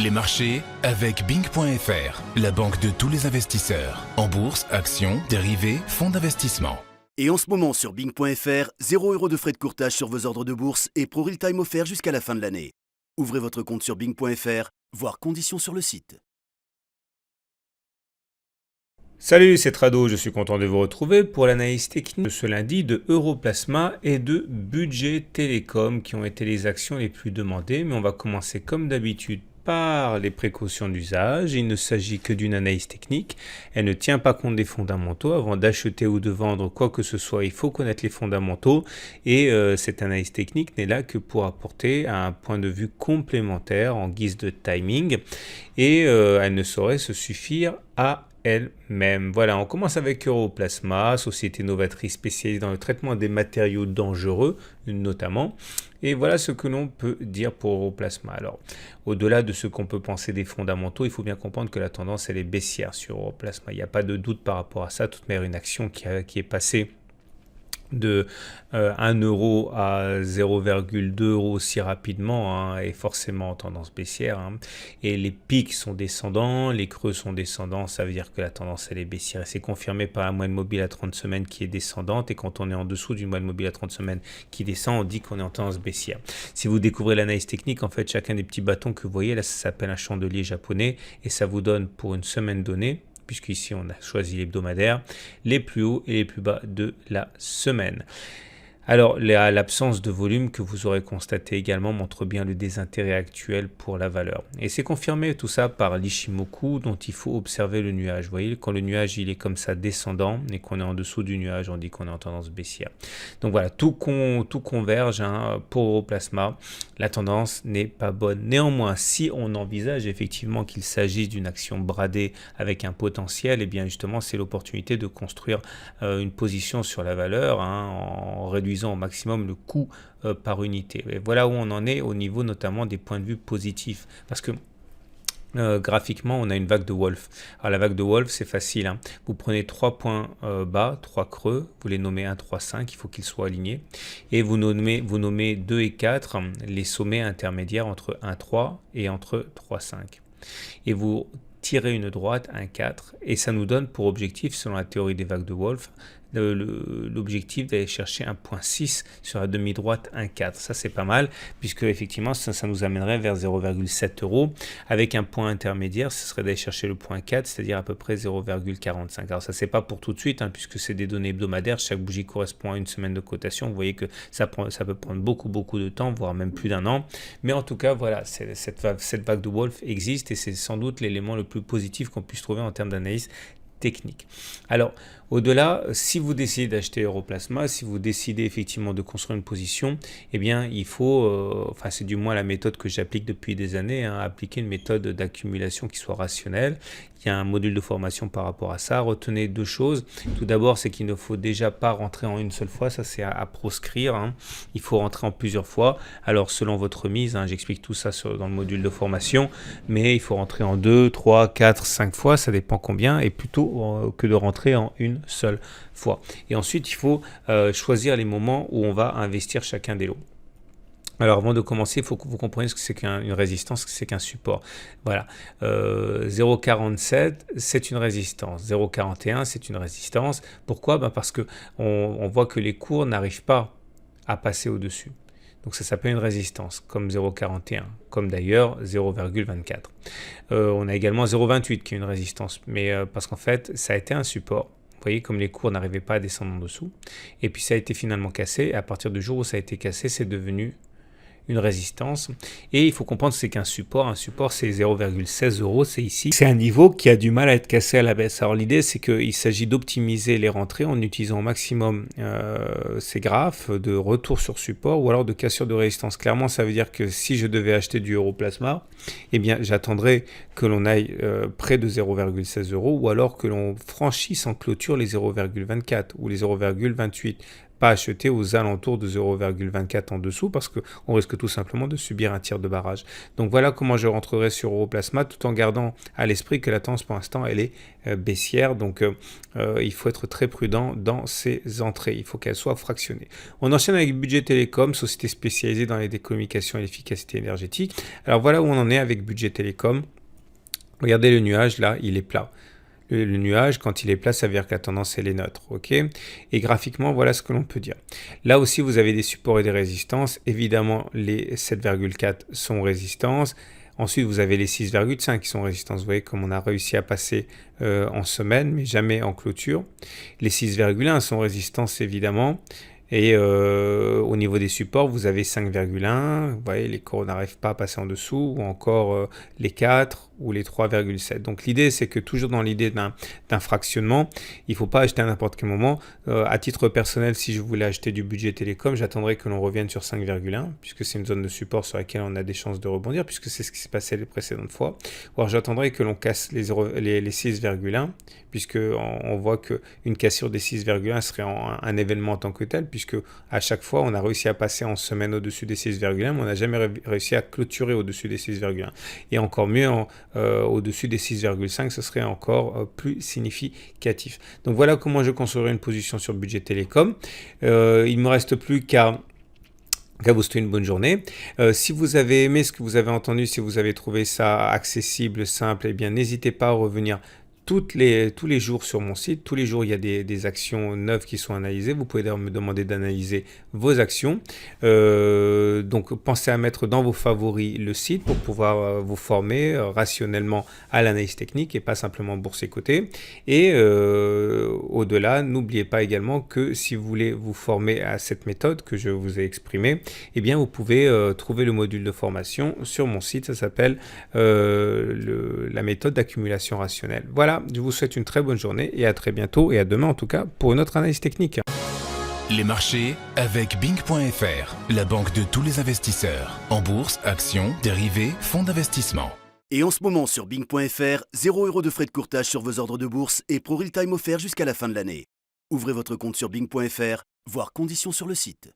Les marchés avec Bing.fr, la banque de tous les investisseurs. En bourse, actions, dérivés, fonds d'investissement. Et en ce moment sur Bing.fr, 0 € de frais de courtage sur vos ordres de bourse et Pro Real Time offert jusqu'à la fin de l'année. Ouvrez votre compte sur Bing.fr, voir conditions sur le site. Salut, c'est Trado, je suis content de vous retrouver pour l'analyse technique de ce lundi de Europlasma et de Budget Télécom qui ont été les actions les plus demandées. Mais on va commencer comme d'habitude par les précautions d'usage. Il ne s'agit que d'une analyse technique. Elle ne tient pas compte des fondamentaux. Avant d'acheter ou de vendre quoi que ce soit, il faut connaître les fondamentaux. Et cette analyse technique n'est là que pour apporter un point de vue complémentaire en guise de timing. Et elle ne saurait se suffire à elle-même. Voilà, on commence avec Europlasma, société novatrice spécialisée dans le traitement des matériaux dangereux, notamment. Et voilà ce que l'on peut dire pour Europlasma. Alors, au-delà de ce qu'on peut penser des fondamentaux, il faut bien comprendre que la tendance, elle est baissière sur Europlasma. Il n'y a pas de doute par rapport à ça. Toute manière, une action qui est passée de 1 € à 0,2 € si rapidement est forcément en tendance baissière. Et les pics sont descendants, les creux sont descendants, ça veut dire que la tendance elle est baissière. Et c'est confirmé par la moyenne mobile à 30 semaines qui est descendante. Et quand on est en dessous d'une moyenne mobile à 30 semaines qui descend, on dit qu'on est en tendance baissière. Si vous découvrez l'analyse technique, en fait, chacun des petits bâtons que vous voyez, là, ça s'appelle un chandelier japonais. Et ça vous donne pour une semaine donnée, puisqu'ici on a choisi l'hebdomadaire, les plus hauts et les plus bas de la semaine. Alors, l'absence de volume que vous aurez constaté également montre bien le désintérêt actuel pour la valeur. Et c'est confirmé tout ça par l'Ishimoku dont il faut observer le nuage. Vous voyez, quand le nuage il est comme ça descendant et qu'on est en dessous du nuage, on dit qu'on est en tendance baissière. Donc voilà, tout converge pour Europlasma. La tendance n'est pas bonne. Néanmoins, si on envisage effectivement qu'il s'agisse d'une action bradée avec un potentiel, et bien justement c'est l'opportunité de construire une position sur la valeur en réduisant au maximum le coût par unité. Et voilà où on en est au niveau notamment des points de vue positifs. Parce que graphiquement, on a une vague de Wolf. Alors la vague de Wolf, c'est facile. Vous prenez 3 points bas, 3 creux, vous les nommez 1, 3, 5, il faut qu'ils soient alignés. Et vous nommez 2 et 4 les sommets intermédiaires entre 1, 3 et entre 3, 5. Et vous tirez une droite, 1, 4, et ça nous donne pour objectif, selon la théorie des vagues de Wolf, l'objectif d'aller chercher un point 6 sur la demi-droite 1,4. Ça c'est pas mal puisque effectivement ça nous amènerait vers 0,7 € avec un point intermédiaire, ce serait d'aller chercher le point 4, c'est-à-dire à peu près 0,45. Alors ça c'est pas pour tout de suite puisque c'est des données hebdomadaires, chaque bougie correspond à une semaine de cotation. Vous voyez que ça peut prendre beaucoup de temps, voire même plus d'un an. Mais en tout cas voilà, cette vague de Wolf existe et c'est sans doute l'élément le plus positif qu'on puisse trouver en termes d'analyse technique. Alors, au-delà, si vous décidez d'acheter Europlasma, si vous décidez effectivement de construire une position, eh bien, il faut, c'est du moins la méthode que j'applique depuis des années, appliquer une méthode d'accumulation qui soit rationnelle. Il y a un module de formation par rapport à ça. Retenez 2 choses. Tout d'abord, c'est qu'il ne faut déjà pas rentrer en une seule fois. Ça, c'est à proscrire. Il faut rentrer en plusieurs fois. Alors, selon votre mise, j'explique tout ça dans le module de formation, mais il faut rentrer en 2, 3, 4, 5 fois. Ça dépend combien, et plutôt que de rentrer en une seule fois. Et ensuite, il faut choisir les moments où on va investir chacun des lots. Alors avant de commencer, il faut que vous compreniez ce que c'est qu'une résistance, ce que c'est qu'un support. Voilà, 0,47 c'est une résistance, 0,41 c'est une résistance. Pourquoi ? Parce que on voit que les cours n'arrivent pas à passer au-dessus. Donc ça s'appelle une résistance, comme 0,41, comme d'ailleurs 0,24. On a également 0,28 qui est une résistance, mais parce qu'en fait ça a été un support. Vous voyez comme les cours n'arrivaient pas à descendre en dessous. Et puis ça a été finalement cassé. Et à partir du jour où ça a été cassé, c'est devenu une résistance. Et il faut comprendre que c'est qu'un support. Un support, c'est 0,16 €. C'est ici. C'est un niveau qui a du mal à être cassé à la baisse. Alors l'idée, c'est qu'il s'agit d'optimiser les rentrées en utilisant au maximum ces graphes de retour sur support ou alors de cassure de résistance. Clairement, ça veut dire que si je devais acheter du Europlasma, eh bien, j'attendrais que l'on aille près de 0,16 € ou alors que l'on franchisse en clôture les 0,24 ou les 0,28. pas acheter aux alentours de 0,24 en dessous parce qu'on risque tout simplement de subir un tir de barrage. Donc voilà comment je rentrerai sur Europlasma tout en gardant à l'esprit que la tendance pour l'instant elle est baissière. Donc il faut être très prudent dans ces entrées. Il faut qu'elles soient fractionnées. On enchaîne avec Budget Télécom, société spécialisée dans les télécommunications et l'efficacité énergétique. Alors voilà où on en est avec Budget Télécom. Regardez le nuage là, il est plat. Le nuage, quand il est plat, ça veut dire que la tendance, elle est neutre. Ok. Et graphiquement, voilà ce que l'on peut dire. Là aussi, vous avez des supports et des résistances. Évidemment, les 7,4 sont résistances. Ensuite, vous avez les 6,5 qui sont résistances. Vous voyez comme on a réussi à passer en semaine, mais jamais en clôture. Les 6,1 sont résistances, évidemment. Et au niveau des supports, vous avez 5,1. Vous voyez, les cours n'arrivent pas à passer en dessous. Ou encore les 4 ou les 3,7. Donc l'idée, c'est que toujours dans l'idée d'un fractionnement, il ne faut pas acheter à n'importe quel moment. À titre personnel, si je voulais acheter du budget télécom, j'attendrais que l'on revienne sur 5,1, puisque c'est une zone de support sur laquelle on a des chances de rebondir, puisque c'est ce qui s'est passé les précédentes fois. Ou alors j'attendrais que l'on casse les 6,1, puisque on voit qu'une cassure des 6,1 serait un événement en tant que tel, puisque à chaque fois, on a réussi à passer en semaine au-dessus des 6,1, mais on n'a jamais réussi à clôturer au-dessus des 6,1. Et encore mieux, au-dessus des 6,5, ce serait encore plus significatif. Donc voilà comment je construirai une position sur budget télécom. Il ne me reste plus qu'à vous souhaiter une bonne journée. Si vous avez aimé ce que vous avez entendu, si vous avez trouvé ça accessible, simple, eh bien n'hésitez pas à revenir tous les jours sur mon site. Tous les jours, il y a des actions neuves qui sont analysées. Vous pouvez d'ailleurs me demander d'analyser vos actions. Donc, pensez à mettre dans vos favoris le site pour pouvoir vous former rationnellement à l'analyse technique et pas simplement bourse et côté. Et au-delà, n'oubliez pas également que si vous voulez vous former à cette méthode que je vous ai exprimée, eh bien, vous pouvez trouver le module de formation sur mon site. Ça s'appelle la méthode d'accumulation rationnelle. Voilà. Je vous souhaite une très bonne journée et à très bientôt et à demain en tout cas pour une autre analyse technique. Les marchés avec Bing.fr, la banque de tous les investisseurs. En bourse, actions, dérivés, fonds d'investissement. Et en ce moment sur Bing.fr, 0 € de frais de courtage sur vos ordres de bourse et ProRealTime offert jusqu'à la fin de l'année. Ouvrez votre compte sur Bing.fr, voir conditions sur le site.